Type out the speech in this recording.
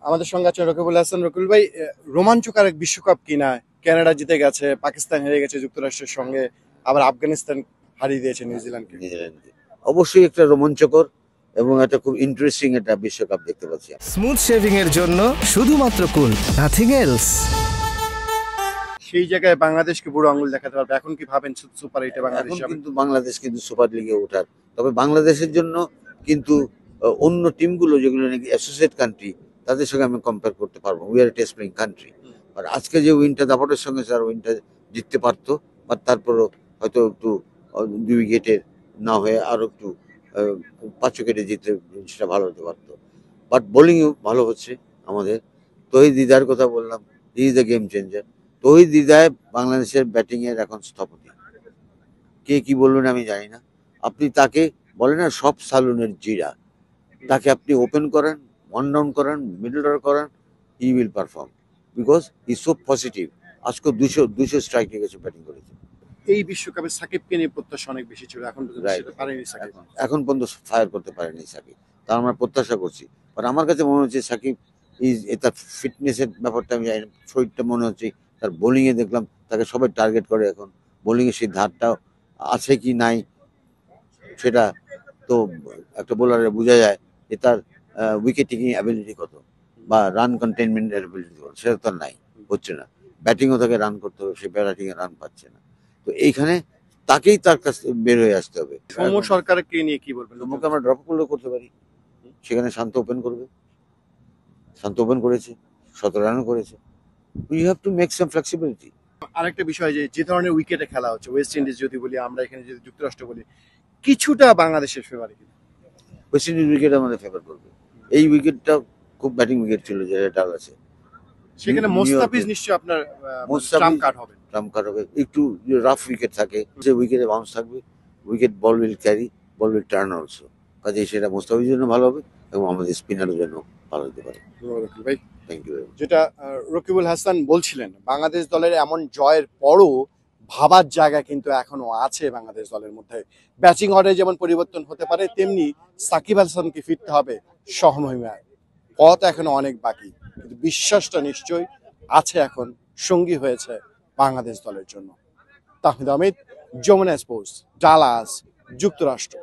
আমাদের সঙ্গে আছেন রকিবুল হাসান। রকিবুল ভাই, রোমাঞ্চকর এক বিশ্বকাপ কিনা, কানাডা জিতে গেছে, পাকিস্তান হেরে গেছে যুক্তরাষ্ট্রের সঙ্গে, আবার আফগানিস্তান হারিয়ে দিয়েছে নিউজিল্যান্ডকে। নিউজিল্যান্ডকে অবশ্যই একটা রোমাঞ্চকর এবং একটা খুব ইন্টারেস্টিং একটা বিশ্বকাপ দেখতে পাচ্ছি। স্মুথ শেভিং এর জন্য শুধুমাত্র কুল, নাথিং এলস। সেই জায়গায় বাংলাদেশকে বুড়ো আঙুল দেখাতে পারবে। এখন কি ভাবেন সুপার এইটে বাংলাদেশ এখন যাবে? কিন্তু বাংলাদেশ কিন্তু সুপার লিগে ওঠার, তবে বাংলাদেশের জন্য কিন্তু অন্য টিমগুলো যেগুলো নাকি অ্যাসোসিয়েট কান্ট্রি তাদের সঙ্গে আমি কম্পেয়ার করতে পারবো। We are test playing country. আর আজকে যে উইনটা দাপটের সঙ্গে স্যার উইনটা জিততে পারতো, বা তারপরও হয়তো একটু 2 উইকেটের না হয়ে আরো একটু 5 উইকেটে জিতলে সেটা ভালো হতে পারতো। বাট বোলিংও ভালো হচ্ছে আমাদের। তহিদ হৃদয়ের কথা বললাম, he is the game changer. Towhid Hridoy বাংলাদেশের ব্যাটিং এর এখন স্থপতি। কে কি বলবেন আমি জানি না। আপনি তাকে বলেন না সব সালুনের জিরা, তাকে আপনি ওপেন করেন, ওয়ান ডাউন করেন, মিডল অর্ডার করেন, he will perform because he so positive. আজকে 200 স্ট্রাইক নিয়ে গেছে, ব্যাটিং করেছে। এই বিশ্বকাপে সাকিবকে নিয়ে প্রত্যাশা অনেক বেশি ছিল, এখন পর্যন্ত Right. সেটা পারেনি সাকিব। এখন পর্যন্ত ফায়ার করতে পারেনি সাকিব, তা আমরা প্রত্যাশা করছি। আর আমার কাছে মনে হচ্ছে সাকিব তার ফিটনেসের ব্যাপারটা আমি জানি না, শরীরটা মনে হচ্ছে। তার বোলিংয়ে দেখলাম তাকে সবাই টার্গেট করে এখন। বোলিংয়ে সেই ধারটা আছে কি নাই সেটা তো একটা বোলারে বোঝা যায় যে তার উইকেট টেকিং অ্যাবিলিটি কত বা রান কন্টেনমেন্ট অ্যাবিলিটি কত, সেটা তো নাই, হচ্ছে না। ব্যাটিংও তাকে রান করতে হবে, সে ব্যাটিংয়ে রান পাচ্ছে না। তো এইখানে তাকেই তার কাছ থেকে বের হয়ে আসতে হবে। সৌম্য সরকারকে নিয়ে কি বলবেন? সৌম্যকে আমরা ড্রপ করলেও করতে পারি, সেখানে শান্ত ওপেন করবে। শান্ত ওপেন করেছে, 17 রানও করেছে। We have to make some flexibility. আরেকটা বিষয়, যে ধরনের উইকেটে খেলা হচ্ছে, ওয়েস্ট ইন্ডিজ যদি বলি, আমরা এখানে যদি যুক্তরাষ্ট্র বলি, কিছুটা বাংলাদেশের ফেভারিট। ওয়েস্ট ইন্ডিজ উইকেট আমাদের ফেভার করবে। এই উইকেটটা খুব ব্যাটিং উইকেট ছিল, যেটা ডাল আছে। সেখানে মোস্তাফিজ নিশ্চয়ই আপনার ট্রাম্প কার্ড হবে। ট্রাম্প কার্ড হবে। একটু রাফ উইকেট থাকে, যে উইকেটে বাউন্স থাকবে, wicket ball will carry, ball will turn also. কাজে সেটা মোস্তাফিজের জন্য ভালো হবে এবং আমাদের স্পিনারের জন্য ভালো হতে পারে। ভাই, থ্যাংক ইউ। যেটা রকিবুল হাসান বলছিলেন, বাংলাদেশ দলের এমন জয়ের পরও ভাবার জায়গা কিন্তু এখনো আছে বাংলাদেশ দলের মধ্যে। ব্যাটিং অর্ডারে যেমন পরিবর্তন হতে পারে, তেমনি সাকিব আল হাসানকে ফিরতে হবে সহমহিমায়। পথ এখনো অনেক বাকি, কিন্তু বিশ্বাসটা নিশ্চয়ই আছে, এখন সঙ্গী হয়েছে বাংলাদেশ দলের জন্য। তাহিদ আহমেদ, যমুনা স্পোর্টস, ডালাস, যুক্তরাষ্ট্র।